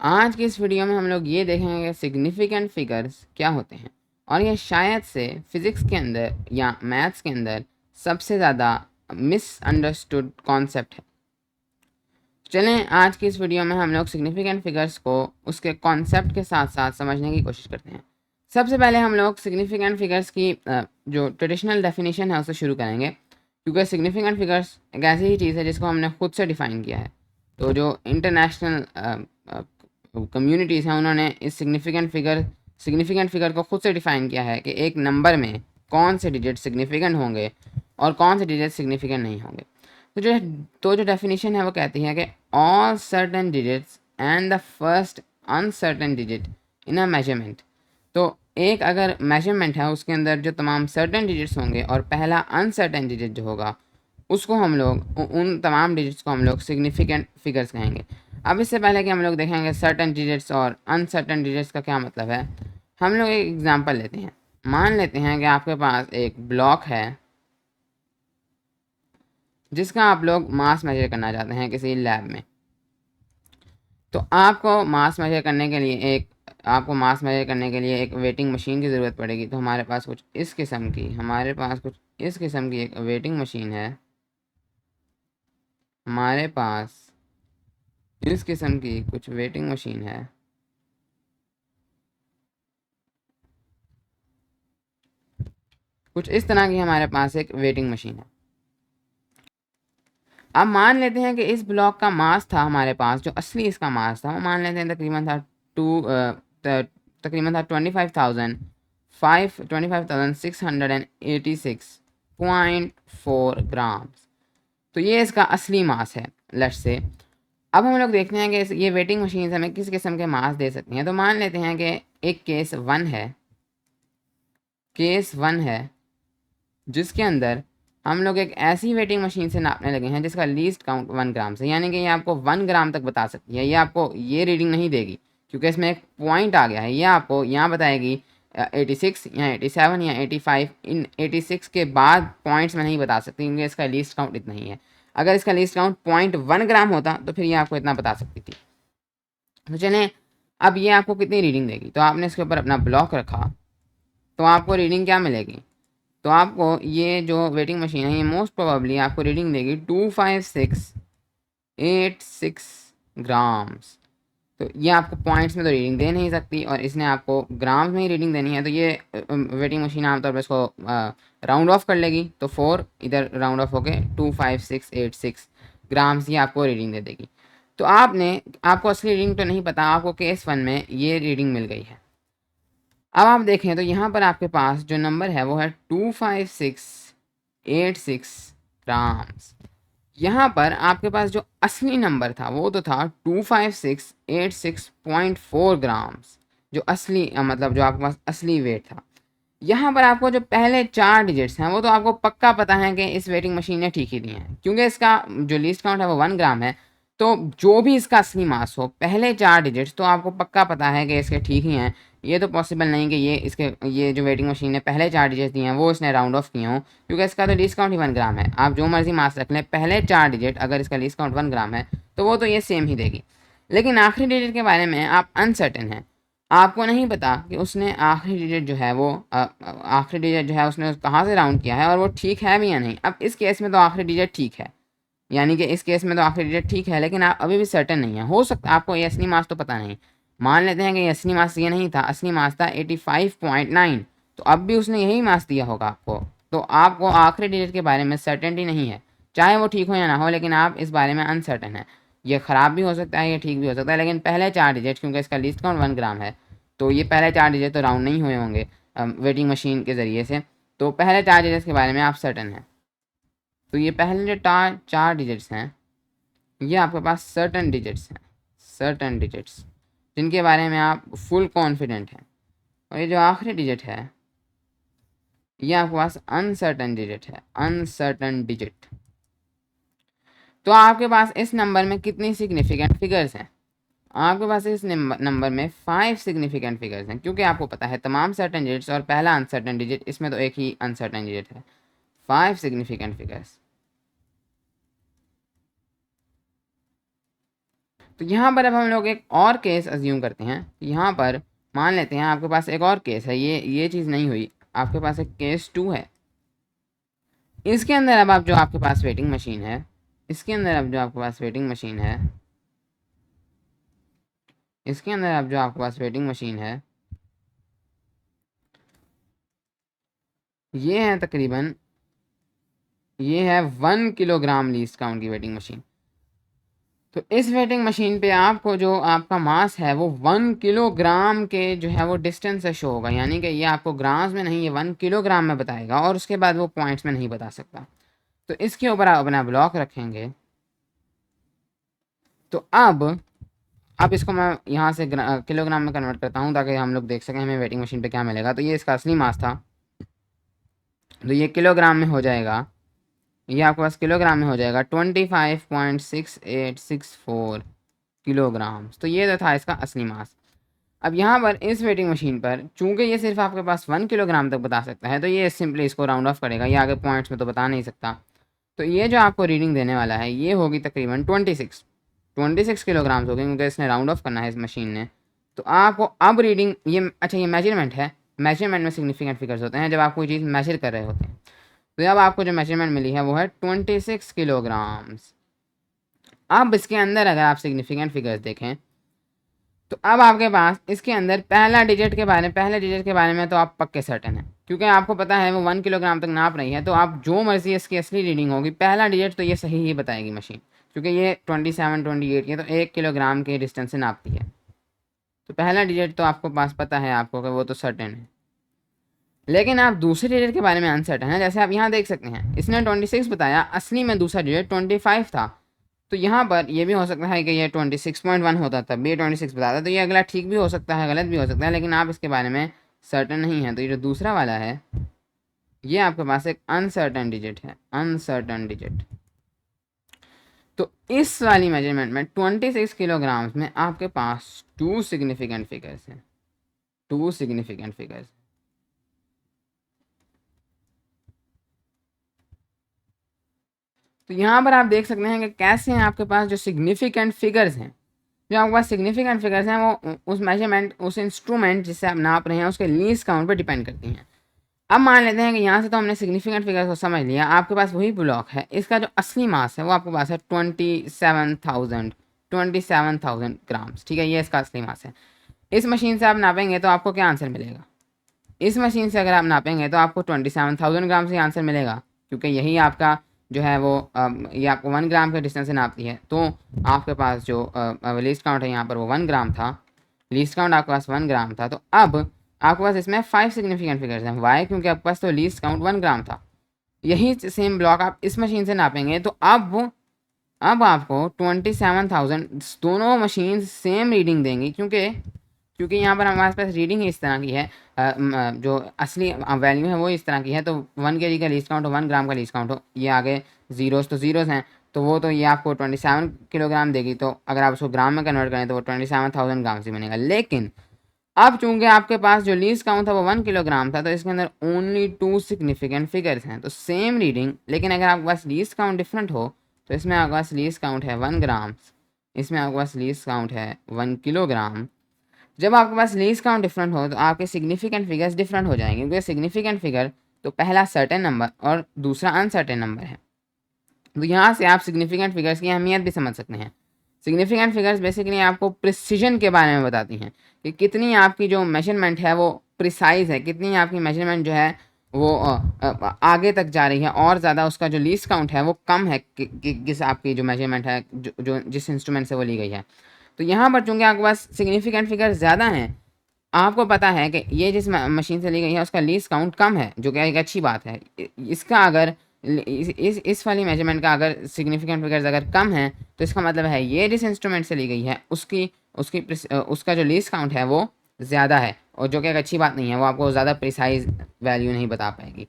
आज की इस वीडियो में हम लोग ये देखेंगे सिग्निफिकेंट फिगर्स क्या होते हैं, और ये शायद से फिज़िक्स के अंदर या मैथ्स के अंदर सबसे ज़्यादा मिसअंडरस्टूड कॉन्सेप्ट है। चलें आज की इस वीडियो में हम लोग सिग्निफिकेंट फिगर्स को उसके कॉन्सेप्ट के साथ साथ समझने की कोशिश करते हैं। सबसे पहले हम लोग सिग्निफिकेंट फिगर्स की जो ट्रेडिशनल डेफिनेशन है उसे शुरू करेंगे, क्योंकि सिग्निफिकेंट फिगर्स एक ऐसी ही चीज़ है जिसको हमने खुद से डिफ़ाइन किया है। तो जो इंटरनेशनल कम्युनिटीज़ हैं उन्होंने इस सिग्निफिकेंट फिगर को खुद से डिफ़ाइन किया है कि एक नंबर में कौन से डिजिट सिग्निफिकेंट होंगे और कौन से डिजिट सिग्निफिकेंट नहीं होंगे। तो जो डेफिनेशन है वो कहती है कि all certain digits and the first uncertain digit in a measurement. तो एक अगर मेजरमेंट है उसके अंदर जो तमाम सर्टेन डिजिट्स होंगे और पहला अनसर्टेन डिजिट जो होगा उसको हम लोग उन तमाम डिजिट्स को हम लोग सिग्निफिकेंट फिगर्स कहेंगे। अब इससे पहले कि हम लोग देखेंगे सर्टेन डिजिट्स और अनसर्टेन डिजिट्स का क्या मतलब है, हम लोग एक एग्जांपल लेते हैं। मान लेते हैं कि आपके पास एक ब्लॉक है जिसका आप लोग मास मेजर करना चाहते हैं किसी लैब में। तो आपको मास मेजर करने के लिए एक वेटिंग मशीन की ज़रूरत पड़ेगी। तो हमारे पास कुछ इस किस्म की एक वेटिंग मशीन है। हमारे पास इस किस्म की कुछ वेटिंग मशीन है। कुछ इस तरह की हमारे पास एक वेटिंग मशीन है। अब मान लेते हैं कि इस ब्लॉक का मास था, हमारे पास जो असली इसका मास था वो मान लेते हैं तकरीबन था 25,686.4 ग्राम्स। तो ये इसका असली मास है, लेट्स से। अब हम लोग देखते हैं कि ये वेटिंग मशीन हमें किस किस्म के मास दे सकती हैं। तो मान लेते हैं कि एक केस वन है जिसके अंदर हम लोग एक ऐसी वेटिंग मशीन से नापने लगे हैं जिसका लीस्ट काउंट 1 ग्राम से, यानी कि ये आपको 1 ग्राम तक बता सकती है। ये आपको ये रीडिंग नहीं देगी क्योंकि इसमें एक पॉइंट आ गया है। ये आपको यहाँ बताएगी 86 या 87 या 85। इन 86 के बाद पॉइंट्स में नहीं बता सकती क्योंकि इसका लीस्ट काउंट इतना ही है। अगर इसका लीस्ट काउंट 0.1 ग्राम होता तो फिर ये आपको इतना बता सकती थी। तो चलें, अब ये आपको कितनी रीडिंग देगी। तो आपने इसके ऊपर अपना ब्लॉक रखा तो आपको रीडिंग क्या मिलेगी। तो आपको ये जो वेटिंग मशीन है ये मोस्ट प्रोबेबली आपको रीडिंग देगी 25686 ग्राम्स। तो ये आपको पॉइंट्स में तो रीडिंग दे नहीं सकती और इसने आपको ग्राम्स में ही रीडिंग देनी है। तो ये वेटिंग मशीन आमतौर पर इसको राउंड ऑफ कर लेगी। तो 4 इधर राउंड ऑफ होके 25686 ग्राम्स ये आपको रीडिंग दे देगी। तो आपको असली रीडिंग तो नहीं पता, आपको केस 1 में ये रीडिंग मिल गई है। अब आप देखें तो यहाँ पर आपके पास जो नंबर है वो है 25686 ग्राम्स। यहाँ पर आपके पास जो असली नंबर था वो तो था 25686.4 ग्राम्स, जो असली मतलब जो आपके पास असली वेट था। यहाँ पर आपको जो पहले 4 डिजिट्स हैं वो तो आपको पक्का पता है कि इस वेटिंग मशीन ने ठीक ही दिए हैं क्योंकि इसका जो लीस्ट काउंट है वो 1 ग्राम है। तो जो भी इसका असली मास हो पहले 4 डिजिट्स तो आपको पक्का पता है कि इसके ठीक ही हैं। ये तो पॉसिबल नहीं कि ये जो वेटिंग मशीन ने पहले 4 डिजिट दिए हैं वो इसने राउंड ऑफ किए हों, क्योंकि इसका तो लीस्ट काउंट ही 1 ग्राम है। आप जो मर्जी मास रख लें, पहले 4 डिजिट अगर इसका लीस्ट काउंट 1 ग्राम है तो वो तो ये सेम ही देगी। लेकिन आखिरी डिजिट के बारे में आप अनसर्टेन हैं। आपको नहीं पता कि उसने आखिरी डिजिट जो है उसने कहाँ से राउंड किया है और वो ठीक है भी या नहीं। अब इस केस में तो आखिरी डिजिट ठीक है, यानी कि इस केस में तो आखिरी डिजिट ठीक है, लेकिन आप अभी भी सर्टेन नहीं है। हो सकता है आपको ये असली मास तो पता नहीं। मान लेते हैं कि ये असली मास ये नहीं था, असली मास था 85.9। तो अब भी उसने यही मास दिया होगा आपको। तो आपको आखिरी डिजिट के बारे में सर्टेनिटी नहीं है, चाहे वो ठीक हो या ना हो, लेकिन आप इस बारे में अनसर्टेन है। ये ख़राब भी हो सकता है, ये ठीक भी हो सकता है, लेकिन पहले 4 डिजिट क्योंकि इसका लीस्ट काउंट 1 ग्राम है तो ये पहले 4 डिजिट तो राउंड नहीं हुए होंगे वेटिंग मशीन के ज़रिए से। तो पहले 4 डिजिट के बारे में आप सर्टन हैं। तो ये पहले जो 4 डिजिट्स हैं ये आपके पास सर्टन डिजिट्स जिनके बारे में आप फुल कॉन्फिडेंट हैं। और ये जो आखिरी डिजिट है ये आपके पास अनसर्टन डिजिट। तो आपके पास इस नंबर में कितनी सिग्निफिकेंट फिगर्स हैं। आपके पास इस नंबर में 5 सिग्निफिकेंट फिगर्स हैं, क्योंकि आपको पता है तमाम सर्टन डिजिट्स और पहला अनसर्टन डिजिट, इसमें तो एक ही अनसर्टन डिजिट है। 5 सिग्निफिकेंट फिगर्स। तो यहाँ पर अब हम लोग एक और केस अज्यूम करते हैं। यहाँ पर मान लेते हैं आपके पास एक और केस है, ये चीज़ नहीं हुई, आपके पास एक केस 2 है। इसके अंदर अब आप जो आपके पास वेटिंग मशीन है, इसके अंदर अब जो आपके पास वेटिंग मशीन है, इसके अंदर अब जो आपके पास वेटिंग मशीन है, ये है तकरीबन, ये है 1 किलोग्राम लीस्ट काउंट की वेटिंग मशीन। तो इस वेटिंग मशीन पे आपको जो आपका मास है वो 1 किलोग्राम के जो है वो डिस्टेंस से शो होगा, यानी कि ये आपको ग्राम्स में नहीं, ये 1 किलोग्राम में बताएगा, और उसके बाद वो पॉइंट्स में नहीं बता सकता। तो इसके ऊपर आप अपना ब्लॉक रखेंगे। तो अब इसको मैं यहाँ से किलोग्राम में कन्वर्ट करता हूँ ताकि हम लोग देख सकें हमें वेटिंग मशीन पे क्या मिलेगा। तो ये इसका असली मास था, तो ये किलोग्राम में हो जाएगा, ये आपके पास किलोग्राम में हो जाएगा 25.6864 किलोग्राम। तो ये तो था इसका असली मास। अब यहाँ पर इस वेटिंग मशीन पर चूंकि ये सिर्फ आपके पास 1 किलोग्राम तक बता सकता है, तो ये सिंपली इसको राउंड ऑफ करेगा, ये आगे पॉइंट्स में तो बता नहीं सकता। तो ये जो आपको रीडिंग देने वाला है ये होगी तकरीबन 26 किलोग्राम होगी, क्योंकि इसने राउंड ऑफ करना है इस मशीन ने। तो आपको अब रीडिंग ये, अच्छा ये मेजरमेंट है, मेजरमेंट में सिग्निफिकेंट फिगर्स होते हैं जब आप कोई चीज़ मेजर कर रहे होते हैं। तो अब आपको जो मेजरमेंट मिली है वो है 26 किलोग्राम्स। अब इसके अंदर अगर आप सिग्निफिकेंट फिगर्स देखें तो अब आपके पास इसके अंदर पहले डिजिट के बारे में तो आप पक्के सर्टेन हैं, क्योंकि आपको पता है वो 1 किलोग्राम तक नाप रही है। तो आप जो मर्जी इसकी असली रीडिंग होगी, पहला डिजिट तो ये सही ही बताएगी मशीन, क्योंकि ये 27-28 की तो 1 किलोग्राम के डिस्टेंस से नापती है। तो पहला डिजिट तो आपको पास पता है आपको कि वो तो सर्टेन है। लेकिन आप दूसरे डिजिट के बारे में अनसर्टेन है। जैसे आप यहाँ देख सकते हैं, इसने 26 बताया, असली में दूसरा डिजिट 25 था। तो यहाँ पर ये भी हो सकता है कि ये 26.1 होता था, बी 26 बताता, तो ये अगला ठीक भी हो सकता है, गलत भी हो सकता है, लेकिन आप इसके बारे में सर्टन नहीं है। तो ये जो दूसरा वाला है ये आपके पास एक अनसर्टन डिजिट है, अनसर्टन डिजिट। तो इस वाली मेजरमेंट में 26 किलोग्राम्स में आपके पास 2 सिग्निफिकेंट फिगर्स हैं, 2 सिग्निफिकेंट फिगर्स। तो यहाँ पर आप देख सकते हैं कि कैसे हैं आपके पास जो सिग्निफिकेंट फिगर्स हैं, जो आपके पास सिग्निफिकेंट फिगर्स हैं वो उस मेजरमेंट, उस इंस्ट्रूमेंट जिससे आप नाप रहे हैं उसके लीस्ट काउंट पर डिपेंड करती हैं। अब मान लेते हैं कि यहाँ से तो हमने सिग्निफिकेंट फिगर्स को समझ लिया, आपके पास वही ब्लॉक है, इसका जो असली मास है वो आपके पास है 27,000 ग्राम्स। ठीक है, ये इसका असली मास है। इस मशीन से आप नापेंगे तो आपको क्या आंसर मिलेगा? इस मशीन से अगर आप नापेंगे तो आपको 27,000 ग्राम से आंसर मिलेगा, क्योंकि यही आपका जो है वो ये आपको 1 ग्राम के डिस्टेंस से नापती है। तो आपके पास जो लीस्ट काउंट है यहाँ पर वो 1 ग्राम था, लीस्ट काउंट आपके पास 1 ग्राम था। तो अब आपके पास इसमें 5 सिग्निफिकेंट फिगर्स हैं। वाई? क्योंकि आपके पास तो लीस्ट काउंट 1 ग्राम था। यही सेम ब्लॉक आप इस मशीन से नापेंगे तो अब आपको 27,000, दोनों मशीन सेम रीडिंग देंगी, क्योंकि यहाँ पर हमारे पास रीडिंग ही इस तरह की है, जो असली वैल्यू है वो इस तरह की है। तो 1 kg का लीस्ट काउंट हो, 1 ग्राम का लीस्ट काउंट हो, ये आगे जीरोस तो जीरोस हैं, तो वो तो ये आपको 27 किलोग्राम देगी। तो अगर आप उसको ग्राम में कन्वर्ट करें तो वो 27,000 ग्राम से बनेगा। लेकिन अब चूंकि आपके पास जो लीस्ट काउंट था वो 1 किलोग्राम था, तो इसके अंदर ओनली 2 सिग्निफिकेंट फिगर्स हैं, तो सेम रीडिंग। लेकिन अगर आपके पास लीस्ट काउंट डिफरेंट हो तो इसमें आपके पास लीस्ट काउंट है 1 ग्राम, इसमें आपके पास लीस्ट काउंट है 1 किलोग्राम। जब आपके पास लीस्ट काउंट डिफरेंट हो तो आपके सिग्निफिकेंट फिगर्स डिफरेंट हो जाएंगे, क्योंकि सिग्निफिकेंट फिगर तो पहला सर्टेन नंबर और दूसरा अनसर्टेन नंबर है। तो यहाँ से आप सिग्निफिकेंट फिगर्स की अहमियत भी समझ सकते हैं। सिग्निफिकेंट फिगर्स बेसिकली आपको प्रिसीजन के बारे में बताती हैं कि कितनी आपकी जो मेजरमेंट है वो प्रिसाइज है, कितनी आपकी मेजरमेंट जो है वो आगे तक जा रही है, और ज़्यादा उसका जो लीस्ट काउंट है वो कम है किस आपकी जो मेजरमेंट है, जो जिस इंस्ट्रूमेंट से वो ली गई है। तो यहाँ पर चूँकि आपके पास सिग्निफिकेंट फिगर ज़्यादा हैं, आपको पता है कि ये जिस मशीन से ली गई है उसका लीस्ट काउंट कम है, जो कि एक अच्छी बात है। इसका अगर इस वाली मेजरमेंट का अगर सिग्निफिकेंट फिगर्स अगर कम है तो इसका मतलब है ये जिस इंस्ट्रूमेंट से ली गई है उसका जो लीस्ट काउंट है वो ज़्यादा है, और जो कि एक अच्छी बात नहीं है, वो आपको ज़्यादा प्रिसाइज वैल्यू नहीं बता पाएगी।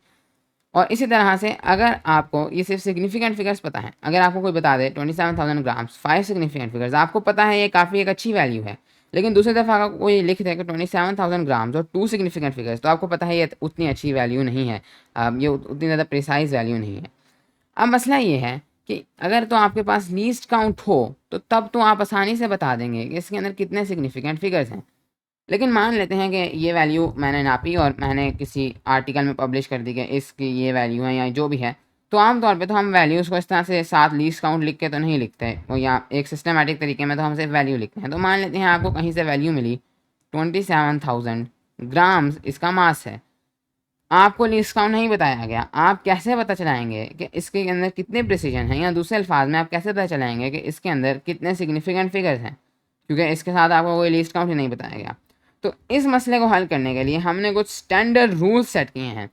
और इसी तरह से अगर आपको ये सिर्फ सिग्निफिकेंट फिगर्स पता है, अगर आपको कोई बता दे 27,000 ग्राम्स 5 सिग्निफिकेंट फिगर्स, आपको पता है ये काफ़ी एक अच्छी वैल्यू है। लेकिन दूसरी तरफ अगर कोई लिख दे कि 27,000 ग्राम्स और 2 सिग्निफिकेंट फिगर्स, तो आपको पता है ये उतनी अच्छी वैल्यू नहीं है, ये उतनी ज़्यादा प्रिसाइज वैल्यू नहीं है। अब मसला ये है कि अगर तो आपके पास लीस्ट काउंट हो तो तब तो आप आसानी से बता देंगे कि इसके अंदर कितने सिग्निफिकेंट फिगर्स हैं। लेकिन मान लेते हैं कि ये वैल्यू मैंने नापी और मैंने किसी आर्टिकल में पब्लिश कर दी कि इसकी ये वैल्यू है या जो भी है, तो आमतौर पे तो हम वैल्यूज़ को इस तरह से साथ लीस्ट काउंट लिख के तो नहीं लिखते, वो या एक सिस्टमेटिक तरीके में तो हम सिर्फ वैल्यू लिखते हैं। तो मान लेते हैं आपको कहीं से वैल्यू मिली 27,000 ग्राम्स इसका मास है, आपको लीस्ट काउंट नहीं बताया गया, आप कैसे पता चलाएंगे कि इसके अंदर कितने प्रिसीजन हैं, या दूसरे अल्फाज में आप कैसे पता चलाएंगे कि इसके अंदर कितने सिग्निफिकेंट फिगर्स हैं, क्योंकि इसके साथ आपको कोई लीस्ट काउंट ही नहीं बताया गया। तो इस मसले को हल करने के लिए हमने कुछ स्टैंडर्ड रूल्स सेट किए हैं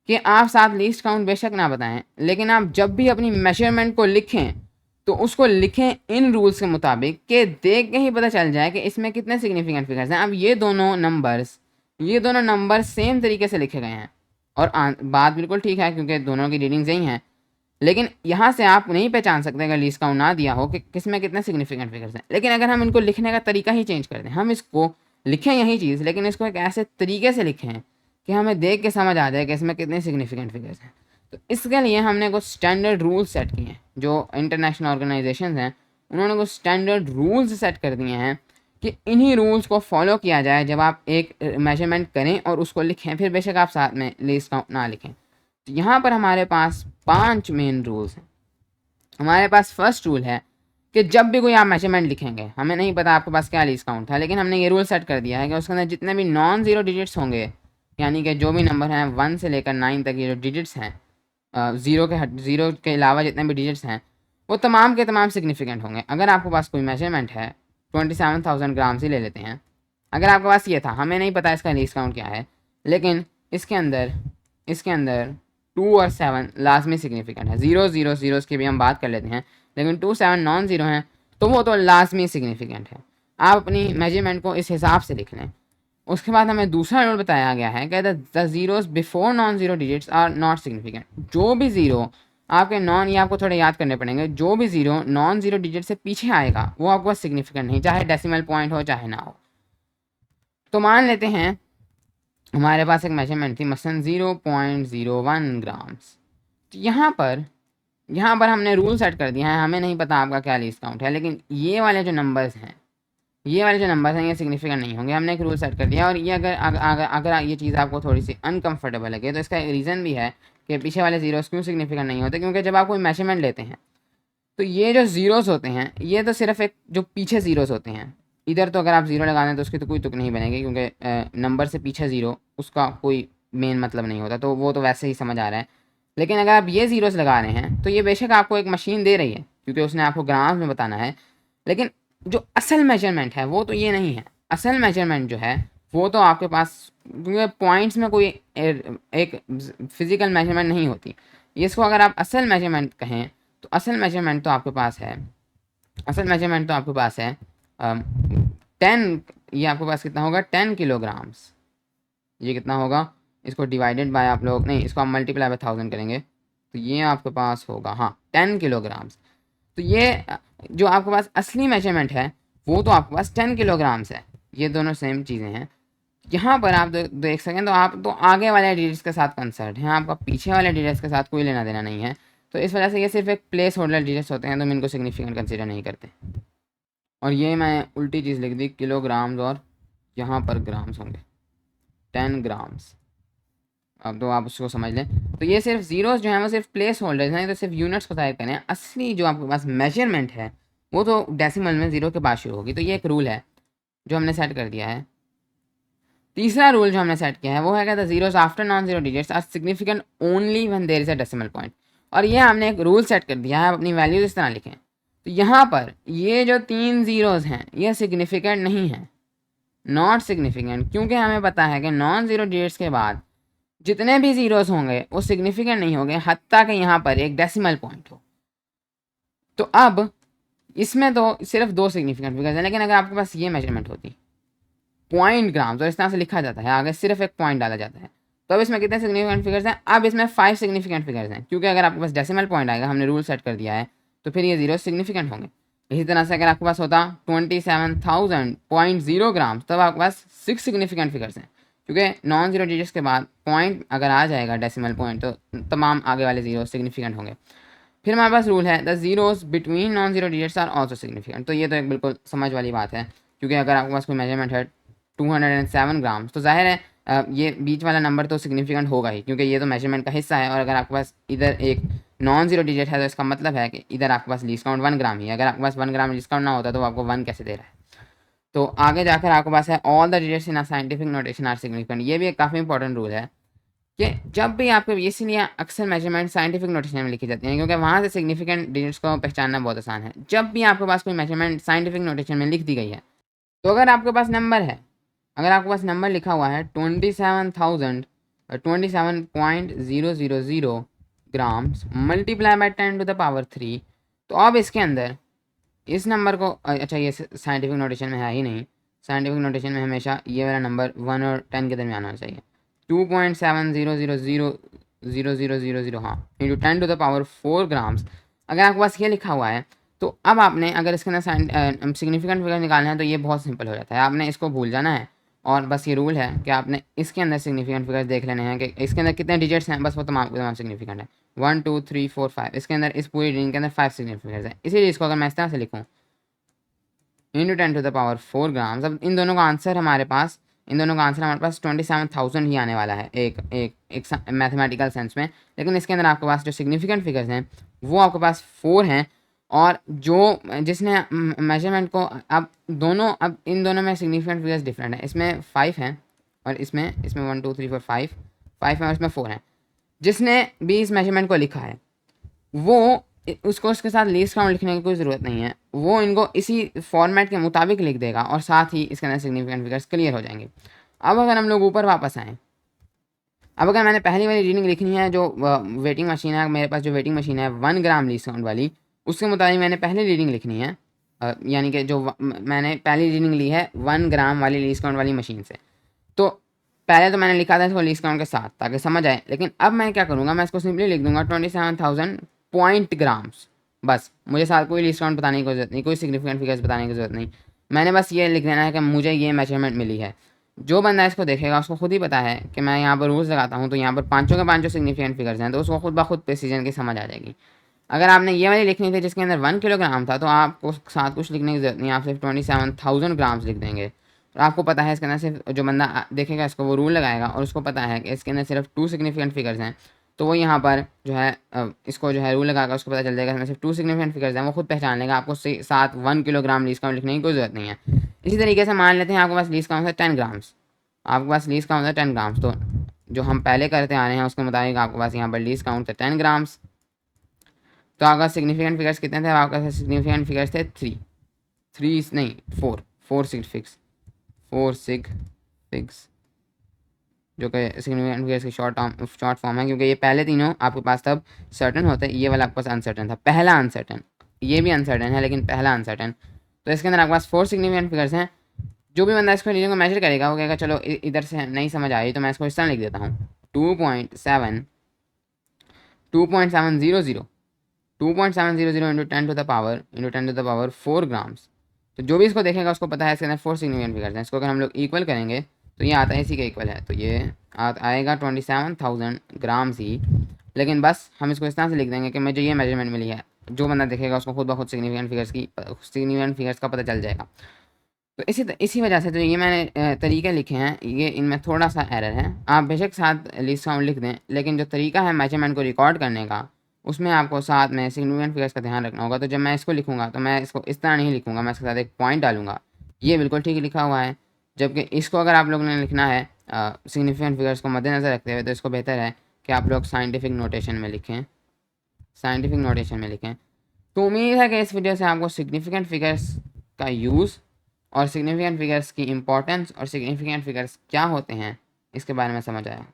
कि आप साथ लीस्ट काउंट बेशक ना बताएं, लेकिन आप जब भी अपनी मेजरमेंट को लिखें तो उसको लिखें इन रूल्स के मुताबिक कि देख के ही पता चल जाए कि इसमें कितने सिग्निफिकेंट फिगर्स हैं। अब ये दोनों नंबर सेम तरीके से लिखे गए हैं और बात बिल्कुल ठीक है क्योंकि दोनों की रीडिंग्स यही हैं, लेकिन यहाँ से आप नहीं पहचान सकते अगर लीस्ट काउंट ना दिया हो कि किसमें कितने सिग्निफिकेंट फिगर्स हैं। लेकिन अगर हम इनको लिखने का तरीका ही चेंज कर दें, हम इसको लिखें यही चीज़ लेकिन इसको एक ऐसे तरीके से लिखें कि हमें देख के समझ आ जाए कि इसमें कितने सिग्निफिकेंट फिगर्स हैं, तो इसके लिए हमने कुछ स्टैंडर्ड रूल्स सेट किए हैं। जो इंटरनेशनल ऑर्गेनाइजेशन हैं उन्होंने कुछ स्टैंडर्ड रूल्स सेट कर दिए हैं कि इन्हीं रूल्स को फॉलो किया जाए जब आप एक मेजरमेंट करें और उसको लिखें, फिर बेशक आप साथ में लीस्ट काउंट ना लिखें। तो यहाँ पर हमारे पास 5 मेन रूल्स हैं। हमारे पास फर्स्ट रूल है कि जब भी कोई आप मेजरमेंट लिखेंगे, हमें नहीं पता आपके पास क्या लीस्ट काउंट था, लेकिन हमने ये रूल सेट कर दिया है कि उसके अंदर जितने भी नॉन ज़ीरो डिजिट्स होंगे, यानी कि जो भी नंबर हैं 1 से लेकर 9 तक ये जो डिजिट्स हैं, ज़ीरो के अलावा जितने भी डिजिट्स हैं वो तमाम के तमाम सिग्निफिकेंट होंगे। अगर आपके पास कोई मेजरमेंट है 27,000 ग्राम से ले लेते हैं, अगर आपके पास ये था, हमें नहीं पता इसका लीस्ट काउंट क्या है, लेकिन इसके अंदर 2 और 7 लाजमी सिग्निफिकेंट है। 0 की भी हम बात कर लेते हैं, लेकिन 2 7 नॉन ज़ीरो हैं तो वो तो लाजमी सिग्निफिकेंट है। आप अपनी मेजरमेंट को इस हिसाब से लिख लें। उसके बाद हमें दूसरा रूल बताया गया है कि the zeros before non zero digits are not significant. जो भी ज़ीरो आपके नॉन, ये आपको थोड़े याद करने पड़ेंगे, जो भी ज़ीरो नॉन ज़ीरो डिजिट से पीछे आएगा वो आपके पास सिग्निफिकेंट नहीं, चाहे डेसिमल पॉइंट हो चाहे ना हो। तो मान लेते हैं हमारे पास एक मेजरमेंट थी मसलन 0.01 ग्राम्स। तो यहाँ पर हमने रूल सेट कर दिया है, हमें नहीं पता आपका क्या लीस्ट काउंट है, लेकिन ये वाले जो नंबर्स हैं ये सिग्निफिकेंट नहीं होंगे। हमने एक रूल सेट कर दिया, और ये अगर ये चीज़ आपको थोड़ी सी अनकंफर्टेबल लगे तो इसका एक रीज़न भी है कि पीछे वाले ज़ीरोज़ क्यों सिग्निफिकेंट नहीं होते, क्योंकि जब आप कोई मेजरमेंट लेते हैं तो ये जो ज़ीरोज़ होते हैं ये तो सिर्फ एक जो पीछे ज़ीरोज़ होते हैं, इधर तो अगर आप ज़ीरो लगा दें तो उसकी तो कोई तुक नहीं बनेगी, क्योंकि नंबर से पीछे ज़ीरो उसका कोई मेन मतलब नहीं होता, तो वो तो वैसे ही समझ आ रहा है। लेकिन अगर आप ये ज़ीरोज़ लगा रहे हैं तो ये बेशक आपको एक मशीन दे रही है क्योंकि उसने आपको ग्राम्स में बताना है, लेकिन जो असल मेजरमेंट है वो तो ये नहीं है। असल मेजरमेंट जो है वो तो आपके पास, क्योंकि पॉइंट्स में कोई एक फिज़िकल मेजरमेंट नहीं होती, इसको अगर आप असल मेजरमेंट कहें तो असल मेजरमेंट तो आपके पास है 10, ये आपके पास कितना होगा 10 किलोग्राम्स। ये कितना होगा, इसको डिवाइडेड बाय आप लोग नहीं, इसको आप मल्टीप्लाई बाय 1000 करेंगे तो ये आपके पास होगा 10 किलोग्राम्स। तो ये जो आपके पास असली मेजरमेंट है वो तो आपके पास 10 किलोग्राम्स है, ये दोनों सेम चीज़ें हैं। यहाँ पर आप देख सकें तो आप तो आगे वाले डिजिट्स के साथ कंसर्न हैं, आपका पीछे वाले डिजिट्स के साथ कोई लेना देना नहीं है। तो इस वजह से ये सिर्फ एक प्लेस होल्डर डिजिट्स होते हैं, तो हम इनको सिग्निफिकेंट कंसिडर नहीं करते। और ये मैं उल्टी चीज़ लिख दी, किलोग्राम्स, और यहाँ पर ग्राम्स होंगे 10 ग्राम्स। अब तो आप उसको समझ लें। तो ये सिर्फ ज़ीरोज़ जो हैं वो सिर्फ प्लेस होल्डर्स हैं, तो सिर्फ यूनिट्स को ज़ाहिर करें। असली जो आपके पास मेजरमेंट है वो तो डेसिमल में ज़ीरो के बाद शुरू होगी। तो ये एक रूल है जो हमने सेट कर दिया है। तीसरा रूल जो हमने सेट किया है वो है कि the zeros after non zero digits are significant only when there is a decimal point. और ये हमने एक रूल सेट कर दिया है, आप अपनी वैल्यूज़ इस तरह लिखें। तो यहाँ पर ये जो 3 ज़ीरोज़ हैं ये सिग्निफिकेंट नहीं है, नॉट सिग्निफिकेंट, क्योंकि हमें पता है कि नॉन ज़ीरो डिजिट्स के बाद जितने भी ज़ीरोज़ होंगे वो सिग्निफिकेंट नहीं होंगे, हत्ता कि यहाँ पर एक डेसिमल पॉइंट हो। तो अब इसमें तो सिर्फ 2 सिग्निफिकेंट फिगर्स हैं, लेकिन अगर आपके पास ये मेजरमेंट होती पॉइंट ग्राम्स और इस तरह से लिखा जाता है, आगे सिर्फ एक पॉइंट डाला जाता है, तो अब इसमें कितने सिग्निफिकेंट फिगर्स हैं, अब इसमें 5 सिग्निफिकेंट फिगर्स हैं, क्योंकि अगर आपके पास डेसिमल पॉइंट आएगा, हमने रूल सेट कर दिया है, तो फिर ये ज़ीरो सिग्निफिकेंट होंगे। इसी तरह से अगर आपके पास होता 27,000.0 ग्राम्स, तब आपके पास 6 सिग्निफिकेंट फिगर्स हैं, क्योंकि नॉन ज़ीरो डिजिट्स के बाद पॉइंट अगर आ जाएगा डेसिमल पॉइंट तो तमाम आगे वाले ज़ीरो सिग्निफिकेंट होंगे। फिर हमारे पास रूल है the zeros between non zero digits are also significant. तो ये तो एक बिल्कुल समझ वाली बात है, क्योंकि अगर आपके पास कोई मेजरमेंट है 207 ग्राम्स, तो जाहिर है ये बीच वाला नंबर तो सिग्निफिकेंट होगा ही, क्योंकि ये तो मेजरमेंट का हिस्सा है। और अगर आपके पास इधर एक नॉन जीरो डिजिट है तो इसका मतलब है कि इधर आपके पास लीस्ट काउंट 1 ग्राम ही है। अगर आपके पास 1 ग्राम लीस्ट काउंट ना होता तो आपको 1 कैसे दे रहा है। तो आगे जाकर आपके पास है all the digits in scientific notation are significant. ये भी एक काफ़ी इंपॉर्टेंट रूल है कि जब भी आपके, इसीलिए अक्सर मेजरमेंट साइंटिफिक नोटेशन में लिखी जाती है, क्योंकि वहाँ से सिग्निफिकेंट डिजिट्स को पहचानना बहुत आसान है। जब भी आपके पास कोई मेजरमेंट साइंटिफिक नोटेशन में लिख दी गई है, तो अगर आपके पास नंबर है, अगर आपके पास नंबर लिखा हुआ है 27,027.000 ग्राम्स मल्टीप्लाई बाय 10⁻³ तो अब इसके अंदर इस नंबर को, अच्छा ये साइंटिफिक नोटेशन में है ही नहीं, साइंटिफिक नोटेशन में हमेशा ये वाला नंबर 1 और 10 के दरमियान होना चाहिए। 2.70000000 हाँ इंटू 10⁻⁴ ग्राम्स। अगर आपके पास ये लिखा हुआ है तो अब आपने अगर इसके अंदर सिग्निफिकेंट फिगर निकालना है तो ये बहुत सिंपल हो जाता है। आपने इसको भूल जाना है और बस ये रूल है कि आपने इसके अंदर सिग्निफिकेंट फिगर्स देख लेने हैं कि इसके अंदर कितने डिजिट्स हैं, बस वो तमाम सिग्निफिकेंट है। 1 2 3 4 5 इसके अंदर, इस पूरी रिंग के अंदर 5 सिग्निफिकेंट्स हैं। इसीलिए इसको अगर मैं इस तरह से लिखूँ इंटू 10⁻⁴ ग्राम्स, अब इन दोनों का आंसर हमारे पास 27,000 ही आने वाला है एक मैथमेटिकल सेंस में। लेकिन इसके अंदर आपके पास जो सिग्निफिकेंट फिगर्स हैं वो आपके पास 4 हैं, और जो जिसने मेजरमेंट को, अब इन दोनों में सिग्निफिकेंट फिगर्स डिफरेंट है। इसमें 5 हैं और इसमें 1 2 3 4 5 हैं और इसमें 4 हैं। जिसने भी इस मेजरमेंट को लिखा है वो उसको उसके साथ लीस्ट काउंट लिखने की कोई ज़रूरत नहीं है, वो इनको इसी फॉर्मेट के मुताबिक लिख देगा और साथ ही इसके अंदर सिग्निफिकेंट फिगर्स क्लियर हो जाएंगे। अब अगर हम लोग ऊपर वापस आएँ, अब अगर मैंने पहली वाली रीडिंग लिखनी है, जो वेटिंग मशीन है मेरे पास, जो वेटिंग मशीन है 1 ग्राम लीस्ट काउंट वाली, उसके मुताबिक मैंने पहली रीडिंग लिखनी है, यानी कि जो मैंने पहली रीडिंग ली है 1 ग्राम वाली लीस्ट काउंट वाली मशीन से। तो पहले तो मैंने लिखा था इसको लीस्ट काउंट के साथ ताकि समझ आए, लेकिन अब मैं क्या करूँगा, मैं इसको सिंपली लिख दूंगा 27,000 पॉइंट ग्राम्स। बस मुझे साथ कोई लीस्ट काउंट बताने की ज़रूरत नहीं, कोई सिग्निफिकेंट फिगर्स बताने की ज़रूरत नहीं। मैंने बस ये लिख देना है कि मुझे ये मेजरमेंट मिली है। जो बंदा इसको देखेगा उसको खुद ही पता है कि मैं यहाँ पर रूल्स लगाता हूँ, तो यहाँ पर पाँचों के पाँचों सिग्निफिकेंट फिगर्स हैं, तो उसको खुद ब खुद प्रेसिजन की समझ आ जाएगी। अगर आपने ये वाली लिखनी थी जिसके अंदर 1 किलोग्राम था, तो आपको साथ कुछ लिखने की जरूरत नहीं, आप सिर्फ 27,000 ग्राम्स लिख देंगे। और आपको पता है इसके अंदर सिर्फ, जो बंदा देखेगा इसको वो रूल लगाएगा और उसको पता है कि इसके अंदर सिर्फ 2 सिग्निफिकेंट फिगर्स हैं, तो वो यहाँ पर जो है इसको जो है रूल लगाकर उसको पता चल जाएगा इसमें सिर्फ 2 सिग्निफिकेंट फिगर्स हैं, वो खुद पहचान लेगा। आपको साथ 1 किलोग्राम लीस्ट काउंट लिखने की कोई ज़रूरत नहीं है। इसी तरीके से मान लेते हैं आपके पास लीस्ट काउंट है 10 ग्राम्स, आपके पास लीस्ट काउंट है 10 ग्राम्स, तो जो हम पहले करते आ रहे हैं उसके मुताबिक आपके पास यहाँ पर लीस्ट काउंट है 10 ग्राम्स। तो आपका सिग्निफिकेंट फिगर्स कितने थे, आपका सिग्निफिकेंट फिगर्स थे 4 सिग फिक्स, जो कि सिग्निफिकेंट फिगर्स की शॉर्ट फॉर्म है, क्योंकि ये पहले तीनों आपके पास तब सर्टन होते, ये वाला आपके पास अनसर्टन था, पहला अनसर्टन, ये भी अनसर्टन है लेकिन पहला अनसर्टन। तो इसके अंदर आपके पास 4 सिग्निफिकेंट फिगर्स हैं। जो भी बंदा इसको रीजन को मेजर करेगा वो कहेगा चलो इधर से नहीं समझ आई तो मैं इसको इस तरह लिख देता हूँ 2.700 इंटू 10⁻⁴ ग्राम्स। तो जो भी इसको देखेगा उसको पता है इसके अंदर 4 सिग्निफिकेंट फिगर्स हैं। इसको अगर हम लोग इक्वल करेंगे तो ये आता है इसी के इक्वल है, तो ये आएगा 27,000 ग्राम्स ही। लेकिन बस हम इसको इस तरह से लिख देंगे कि मुझे ये मेजरमेंट मिली है, जो बंदा देखेगा उसको खुद ब खुद सिग्निफिकेंट फिगर्स का पता चल जाएगा। तो इसी वजह से तो ये मैंने तरीके लिखे हैं, ये इनमें थोड़ा सा एरर है। आप बेशक साथ लीस्ट काउंट लिख दें, लेकिन जो तरीका है मेजरमेंट को रिकॉर्ड करने का उसमें आपको साथ में सिग्निफिकेंट फिगर्स का ध्यान रखना होगा। तो जब मैं इसको लिखूंगा तो मैं इसको इस तरह नहीं लिखूंगा, मैं इसके साथ एक पॉइंट डालूंगा, ये बिल्कुल ठीक लिखा हुआ है। जबकि इसको अगर आप लोगों ने लिखना है सिग्निफिकेंट फिगर्स को मद्देनज़र रखते हुए, तो इसको बेहतर है कि आप लोग साइंटिफिक नोटेशन में लिखें। तो उम्मीद है कि इस वीडियो से आपको सिग्निफिकेंट फिगर्स का यूज़ और सिग्निफिकेंट फिगर्स की इंपॉर्टेंस और सिग्निफिकेंट फिगर्स क्या होते हैं इसके बारे में समझ आया।